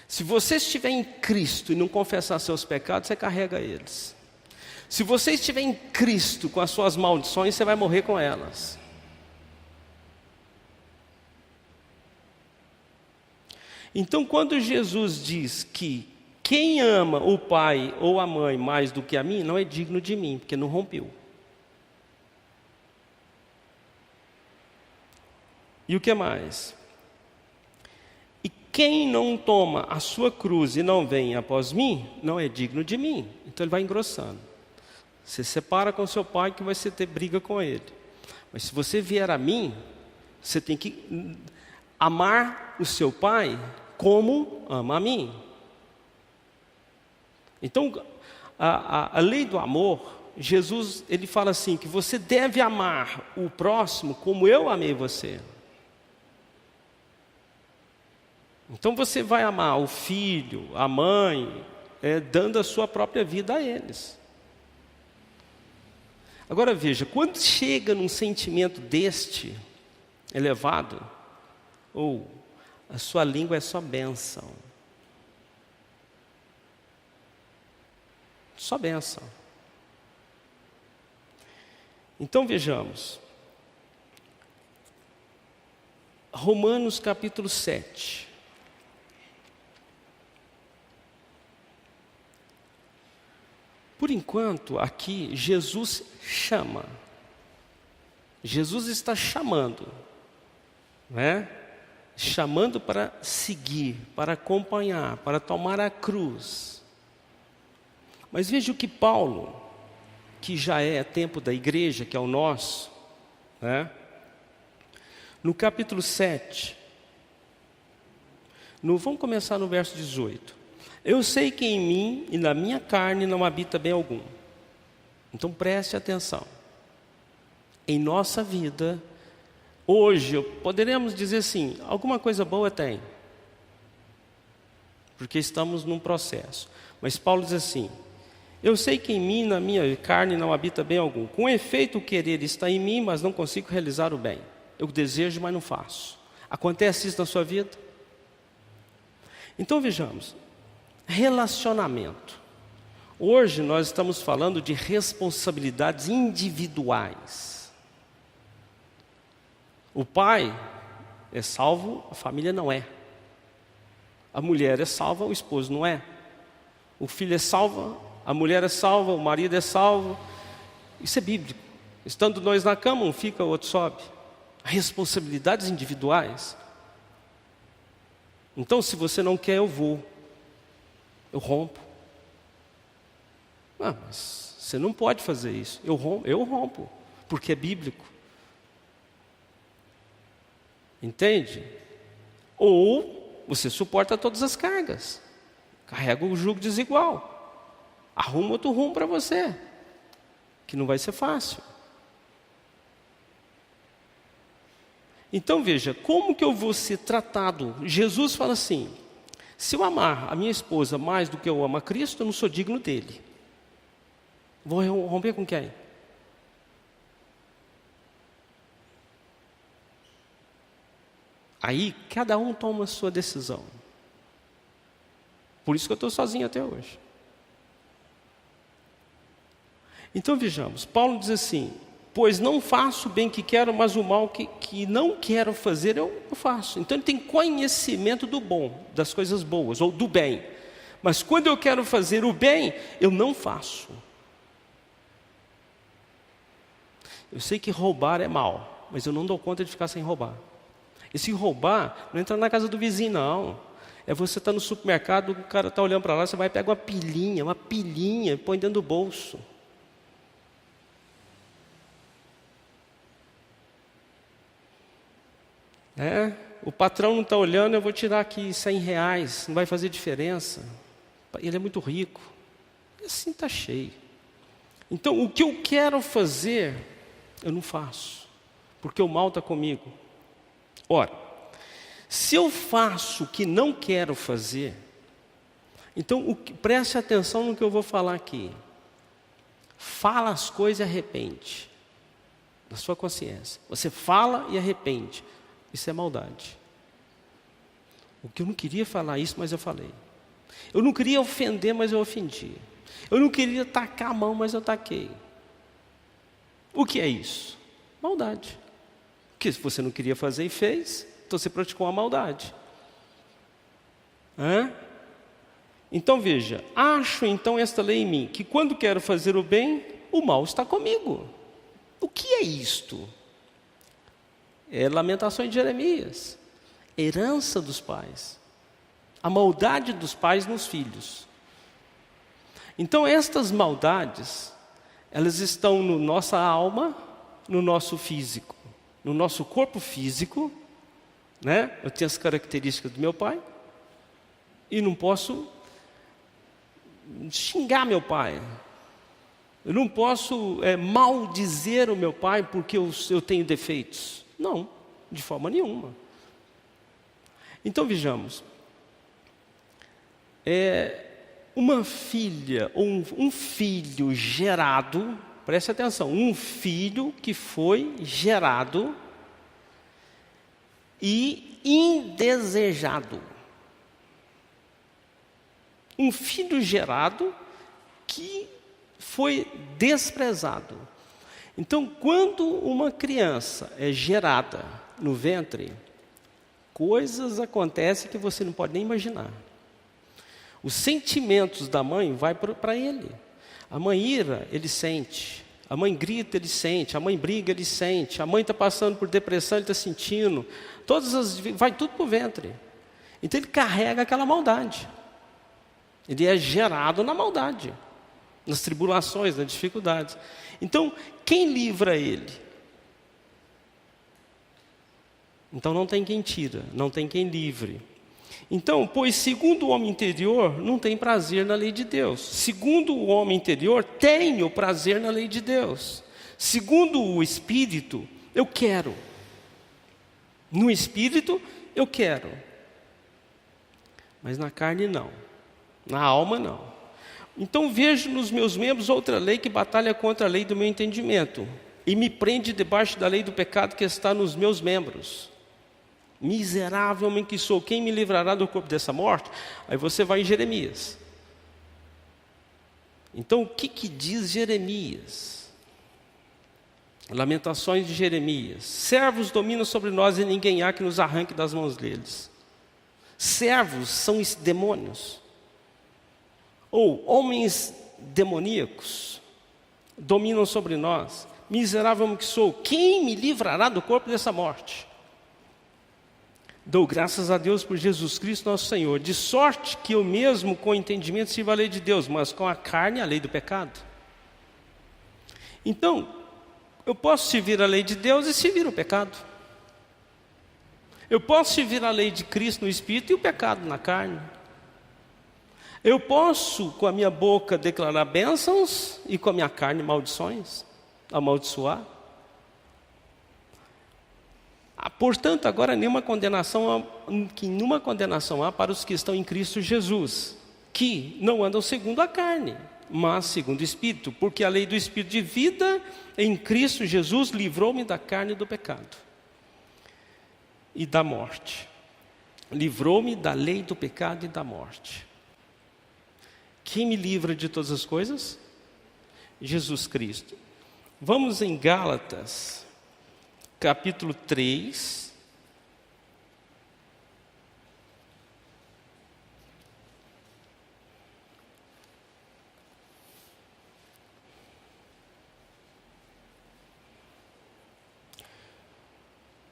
Se você estiver em Cristo e não confessar seus pecados, você carrega eles. Se você estiver em Cristo com as suas maldições, você vai morrer com elas. Então, quando Jesus diz que quem ama o pai ou a mãe mais do que a mim, não é digno de mim, porque não rompeu. E o que mais? E quem não toma a sua cruz e não vem após mim, não é digno de mim. Então ele vai engrossando. Você separa com seu pai que vai ter briga com ele. Mas se você vier a mim, você tem que amar o seu pai como ama a mim. Então, a lei do amor, Jesus ele fala assim, que você deve amar o próximo como eu amei você. Então você vai amar o filho, a mãe, dando a sua própria vida a eles. Agora veja, quando chega num sentimento deste elevado, ou a sua língua é só bênção. Só bênção. Então vejamos. Romanos capítulo 7. Por enquanto, aqui, Jesus chama. Jesus está chamando, né? Chamando para seguir, para acompanhar, para tomar a cruz. Mas veja o que Paulo, que já é tempo da igreja, que é o nosso, né? No capítulo 7, vamos começar no verso 18. Eu sei que em mim e na minha carne não habita bem algum. Então preste atenção. Em nossa vida, hoje, poderemos dizer assim, alguma coisa boa tem. Porque estamos num processo. Mas Paulo diz assim, eu sei que em mim e na minha carne não habita bem algum. Com efeito, o querer está em mim, mas não consigo realizar o bem. Eu desejo, mas não faço. Acontece isso na sua vida? Então vejamos. Relacionamento. Hoje nós estamos falando de responsabilidades individuais. O pai é salvo, a família não é. A mulher é salva, o esposo não é. O filho é salvo, a mulher é salva, o marido é salvo. Isso é bíblico. Estando nós na cama, um fica, o outro sobe. Responsabilidades individuais. Então, se você não quer, eu vou. Eu rompo. Mas você não pode fazer isso. Eu rompo, porque é bíblico. Entende? Ou você suporta todas as cargas. Carrega o jugo desigual. Arruma outro rumo para você, que não vai ser fácil. Então veja, como que eu vou ser tratado? Jesus fala assim, se eu amar a minha esposa mais do que eu amo a Cristo, eu não sou digno dele. Vou romper com quem? Aí, cada um toma a sua decisão. Por isso que eu estou sozinho até hoje. Então vejamos, Paulo diz assim, pois não faço o bem que quero, mas o mal que não quero fazer, eu faço. Então ele tem conhecimento do bom, das coisas boas, ou do bem. Mas quando eu quero fazer o bem, eu não faço. Eu sei que roubar é mal, mas eu não dou conta de ficar sem roubar. E se roubar, não entra na casa do vizinho, não. É você estar no supermercado, o cara está olhando para lá, você vai pegar uma pilhinha, e põe dentro do bolso. O patrão não está olhando, eu vou tirar aqui R$100, não vai fazer diferença. Ele é muito rico. E assim está cheio. Então, o que eu quero fazer, eu não faço. Porque o mal está comigo. Ora, se eu faço o que não quero fazer, então preste atenção no que eu vou falar aqui. Fala as coisas e arrepende. Na sua consciência. Você fala e arrepende. Isso é maldade. O que eu não queria falar isso, mas eu falei. Eu não queria ofender, mas eu ofendi. Eu não queria tacar a mão, mas eu taquei. O que é isso? Maldade. Porque se você não queria fazer e fez, então você praticou a maldade. Então veja, acho então esta lei em mim, que quando quero fazer o bem, o mal está comigo. O que é isto? É Lamentações de Jeremias. Herança dos pais. A maldade dos pais nos filhos. Então estas maldades, elas estão na nossa alma, no nosso físico. No nosso corpo físico, né? Eu tenho as características do meu pai. E não posso xingar meu pai. Eu não posso maldizer o meu pai porque eu tenho defeitos. Não, de forma nenhuma. Então vejamos. Uma filha ou um filho gerado, preste atenção, um filho que foi gerado e indesejado. Um filho gerado que foi desprezado. Então, quando uma criança é gerada no ventre, coisas acontecem que você não pode nem imaginar. Os sentimentos da mãe vão para ele. A mãe ira, ele sente. A mãe grita, ele sente. A mãe briga, ele sente. A mãe está passando por depressão, ele está sentindo. Vai tudo para o ventre. Então ele carrega aquela maldade. Ele é gerado na maldade, nas tribulações, nas dificuldades. Então, quem livra ele? Então não tem quem tira, não tem quem livre. Então, pois segundo o homem interior, não tem prazer na lei de Deus. Segundo o homem interior, tenho prazer na lei de Deus. Segundo o Espírito, eu quero. No Espírito, eu quero. Mas na carne, não. Na alma, não. Então vejo nos meus membros outra lei que batalha contra a lei do meu entendimento e me prende debaixo da lei do pecado que está nos meus membros. Miserável homem que sou, quem me livrará do corpo dessa morte? Aí você vai em Jeremias. Então o que diz Jeremias? Lamentações de Jeremias. Servos dominam sobre nós e ninguém há que nos arranque das mãos deles. Servos são demônios. Ou homens demoníacos dominam sobre nós. Miserável homem que sou, quem me livrará do corpo dessa morte? Dou graças a Deus por Jesus Cristo nosso Senhor, de sorte que eu mesmo com entendimento sirva a lei de Deus, mas com a carne a lei do pecado. Então, eu posso servir a lei de Deus e servir o pecado. Eu posso servir a lei de Cristo no Espírito e o pecado na carne. Eu posso com a minha boca declarar bênçãos e com a minha carne maldições, amaldiçoar. Portanto, agora nenhuma condenação há para os que estão em Cristo Jesus, que não andam segundo a carne, mas segundo o Espírito, porque a lei do Espírito de vida em Cristo Jesus livrou-me da carne e do pecado e da morte. Livrou-me da lei do pecado e da morte. Quem me livra de todas as coisas? Jesus Cristo. Vamos em Gálatas, capítulo 3.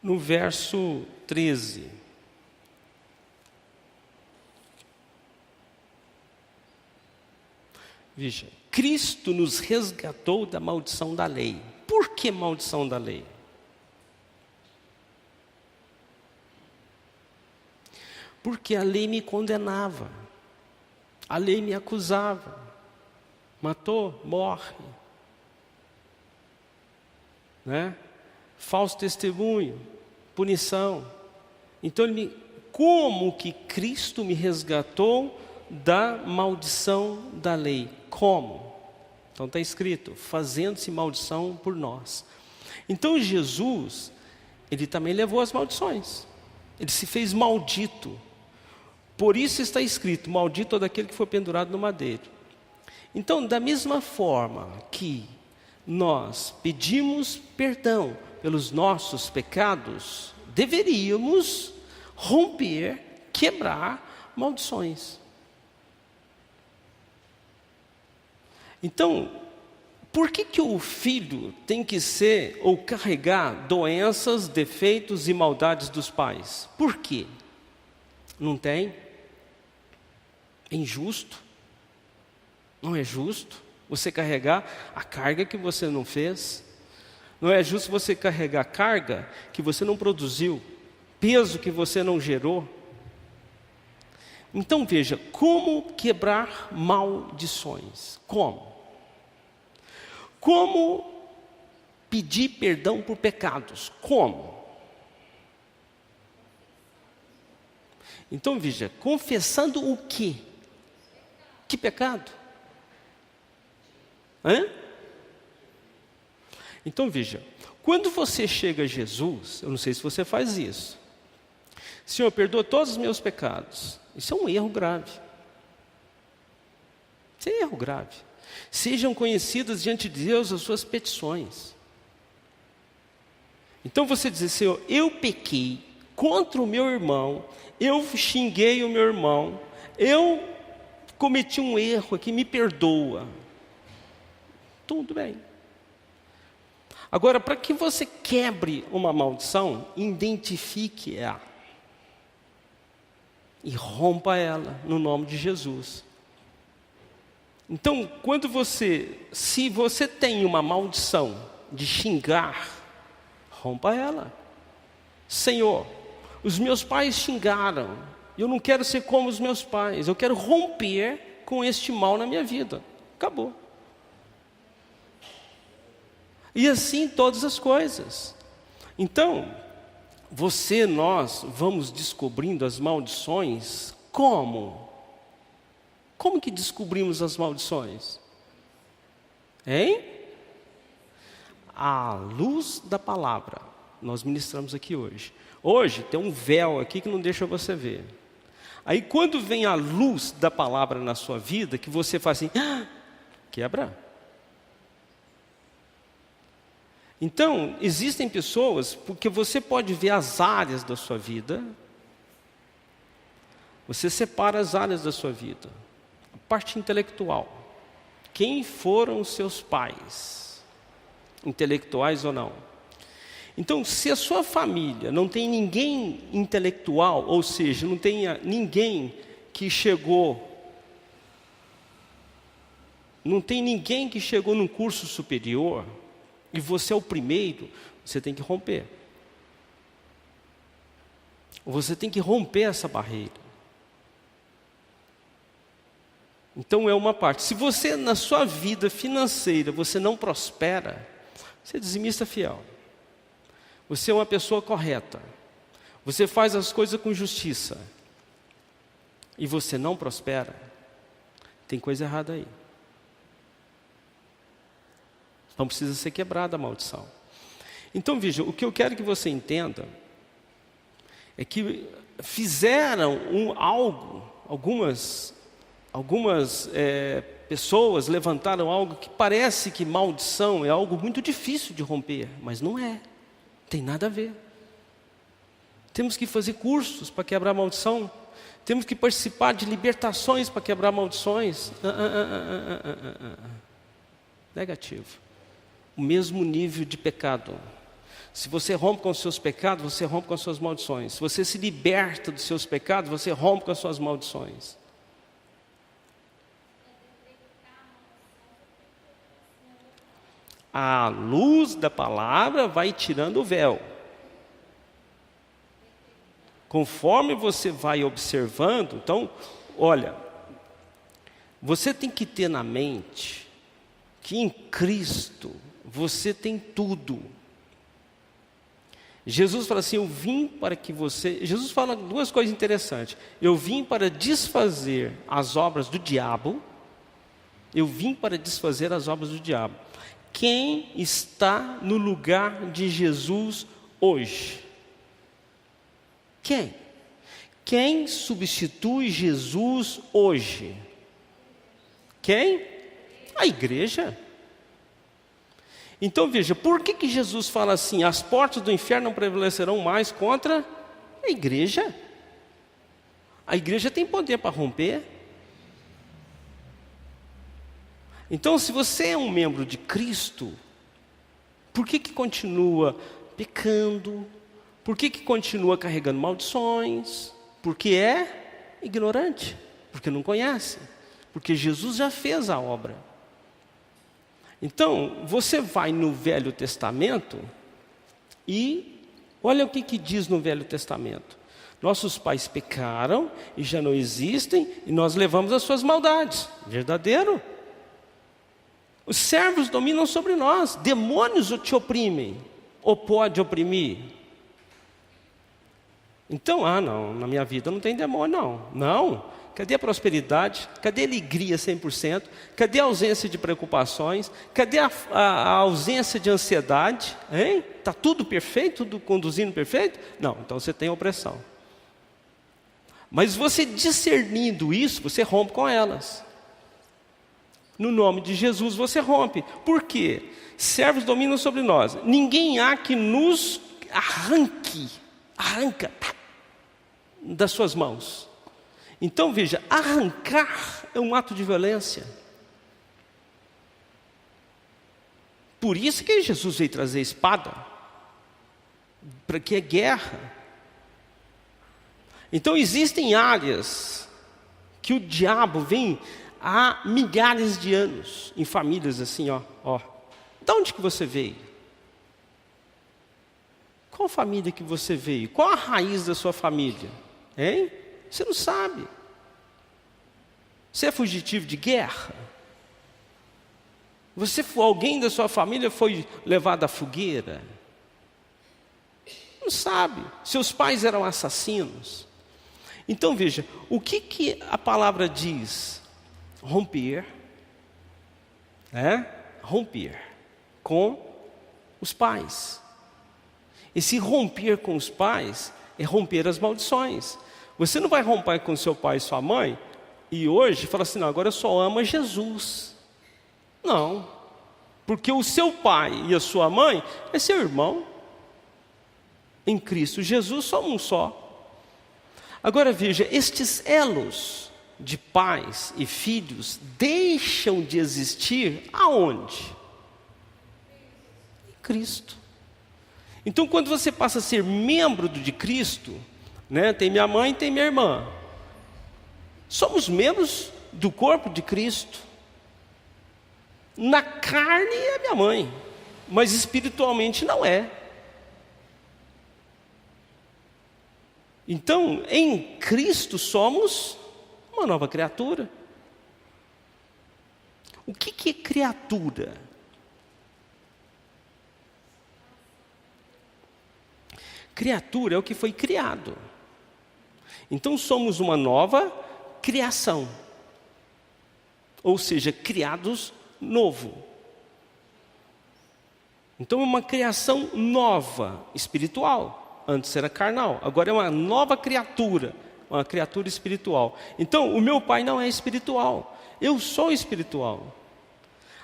No verso 13. Veja, Cristo nos resgatou da maldição da lei. Por que maldição da lei? Porque a lei me condenava, a lei me acusava, matou, morre, né? Falso testemunho, punição. Então, como que Cristo me resgatou da maldição da lei? Como? Então está escrito, fazendo-se maldição por nós. Então Jesus, ele também levou as maldições. Ele se fez maldito. Por isso está escrito: maldito todo aquele que for pendurado no madeiro. Então, da mesma forma que nós pedimos perdão pelos nossos pecados, deveríamos romper, quebrar maldições. Então, por que o filho tem que ser ou carregar doenças, defeitos e maldades dos pais? Por quê? Não tem? É injusto? Não é justo você carregar a carga que você não fez? Não é justo você carregar carga que você não produziu, peso que você não gerou? Então veja, como quebrar maldições? Como? Como pedir perdão por pecados? Como? Então veja, confessando o quê? Que pecado? Então veja, quando você chega a Jesus, eu não sei se você faz isso. Senhor, perdoa todos os meus pecados. Isso é um erro grave. Isso é erro grave. Sejam conhecidas diante de Deus as suas petições. Então você diz: Senhor, eu pequei contra o meu irmão, eu xinguei o meu irmão, eu cometi um erro aqui, me perdoa. Tudo bem. Agora, para que você quebre uma maldição, identifique-a e rompa ela no nome de Jesus. Então, se você tem uma maldição de xingar, rompa ela. Senhor, os meus pais xingaram, eu não quero ser como os meus pais, eu quero romper com este mal na minha vida. Acabou. E assim todas as coisas. Então, nós vamos descobrindo as maldições como? Como que descobrimos as maldições? Hein? À luz da palavra. Nós ministramos aqui hoje. Hoje tem um véu aqui que não deixa você ver. Aí quando vem a luz da palavra na sua vida, que você faz assim, quebra. Então, existem pessoas, porque você pode ver as áreas da sua vida, você separa as áreas da sua vida. A parte intelectual. Quem foram os seus pais? Intelectuais ou não? Então, se a sua família não tem ninguém intelectual, ou seja, não tem ninguém que chegou, não tem ninguém que chegou num curso superior, e você é o primeiro, você tem que romper. Você tem que romper essa barreira. Então é uma parte. Se você na sua vida financeira, você não prospera, você é dizimista fiel. Você é uma pessoa correta. Você faz as coisas com justiça. E você não prospera, tem coisa errada aí. Não precisa ser quebrada a maldição. Então veja, o que eu quero que você entenda é que fizeram algumas pessoas levantaram algo que parece que maldição é algo muito difícil de romper, mas não é. Tem nada a ver. Temos que fazer cursos para quebrar maldição. Temos que participar de libertações para quebrar maldições. Negativo. O mesmo nível de pecado. Se você rompe com os seus pecados, você rompe com as suas maldições. Se você se liberta dos seus pecados, você rompe com as suas maldições. A luz da palavra vai tirando o véu. Conforme você vai observando, então, olha, você tem que ter na mente que em Cristo você tem tudo. Jesus fala assim, eu vim para que você... Jesus fala duas coisas interessantes. Eu vim para desfazer as obras do diabo. Eu vim para desfazer as obras do diabo. Quem está no lugar de Jesus hoje? Quem? Quem substitui Jesus hoje? Quem? A igreja. Então veja, por que Jesus fala assim, as portas do inferno não prevalecerão mais contra a igreja? A igreja tem poder para romper. Então, se você é um membro de Cristo, por que continua pecando? Por que continua carregando maldições? Porque é ignorante, porque não conhece, porque Jesus já fez a obra. Então, você vai no Velho Testamento e olha o que diz no Velho Testamento. Nossos pais pecaram e já não existem e nós levamos as suas maldades. Verdadeiro? Os servos dominam sobre nós, demônios te oprimem, ou pode oprimir. Então, não, na minha vida não tem demônio, não. Cadê a prosperidade? Cadê a alegria 100%? Cadê a ausência de preocupações? Cadê a ausência de ansiedade? Está tudo perfeito, tudo conduzindo perfeito? Não, então você tem opressão. Mas você discernindo isso, você rompe com elas. No nome de Jesus você rompe. Por quê? Servos dominam sobre nós. Ninguém há que nos arranca das suas mãos. Então veja, arrancar é um ato de violência. Por isso que Jesus veio trazer espada, para que é guerra. Então existem áreas que o diabo vem há milhares de anos, em famílias assim, ó. De onde que você veio? Qual família que você veio? Qual a raiz da sua família? Você não sabe. Você é fugitivo de guerra? Alguém da sua família foi levado à fogueira? Não sabe. Seus pais eram assassinos. Então veja, o que a palavra diz? Romper, romper com os pais. Esse romper com os pais é romper as maldições. Você não vai romper com seu pai e sua mãe e hoje fala assim, não, agora eu só amo Jesus. Não, porque o seu pai e a sua mãe é seu irmão. Em Cristo Jesus somos um só. Agora veja, estes elos de pais e filhos deixam de existir aonde? Em Cristo. Então quando você passa a ser membro de Cristo, tem minha mãe e tem minha irmã, somos membros do corpo de Cristo. Na carne é minha mãe, mas espiritualmente não é. Então em Cristo somos uma nova criatura. O que é criatura? Criatura é o que foi criado. Então somos uma nova criação. Ou seja, criados novo. Então é uma criação nova, espiritual. Antes era carnal, agora é uma nova criatura. Uma criatura espiritual. Então, o meu pai não é espiritual. Eu sou espiritual.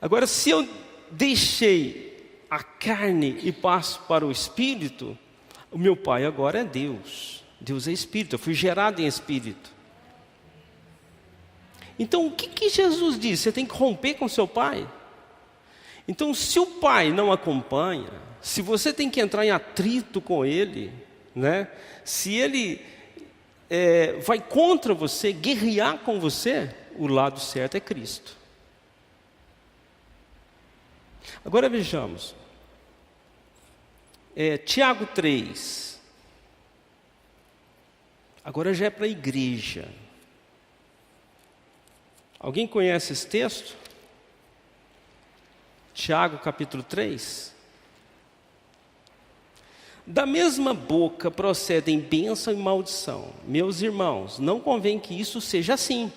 Agora, se eu deixei a carne e passo para o espírito, o meu pai agora é Deus. Deus é espírito. Eu fui gerado em espírito. Então, o que Jesus diz? Você tem que romper com seu pai. Então, se o pai não acompanha, se você tem que entrar em atrito com ele, se ele vai contra você, guerrear com você, o lado certo é Cristo. Agora vejamos. Tiago 3. Agora já é para a igreja. Alguém conhece esse texto? Tiago capítulo 3. Da mesma boca procedem bênção e maldição. Meus irmãos, não convém que isso seja assim.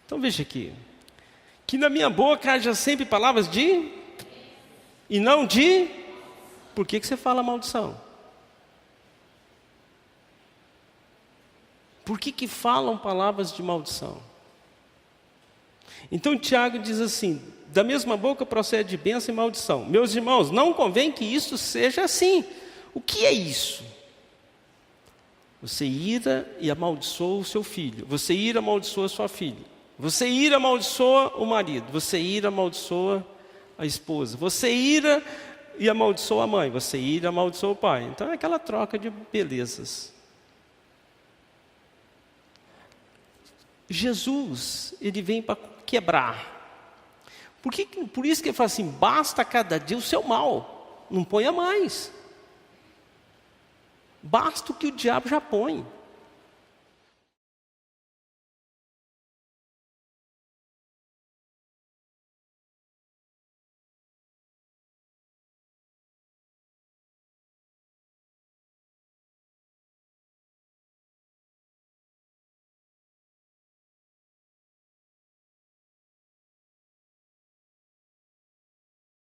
Então veja aqui. Que na minha boca haja sempre palavras de... E não de... Por que você fala maldição? por que falam palavras de maldição? Então Tiago diz assim: da mesma boca procede bênção e maldição. Meus irmãos, não convém que isso seja assim. O que é isso? Você ira e amaldiçoa o seu filho. Você ira e amaldiçoa a sua filha. Você ira e amaldiçoa o marido. Você ira e amaldiçoa a esposa. Você ira e amaldiçoa a mãe. Você ira e amaldiçoa o pai. Então é aquela troca de belezas. Jesus, ele vem para quebrar. Por isso que ele fala assim: basta cada dia o seu mal, não ponha mais. Basta o que o diabo já põe.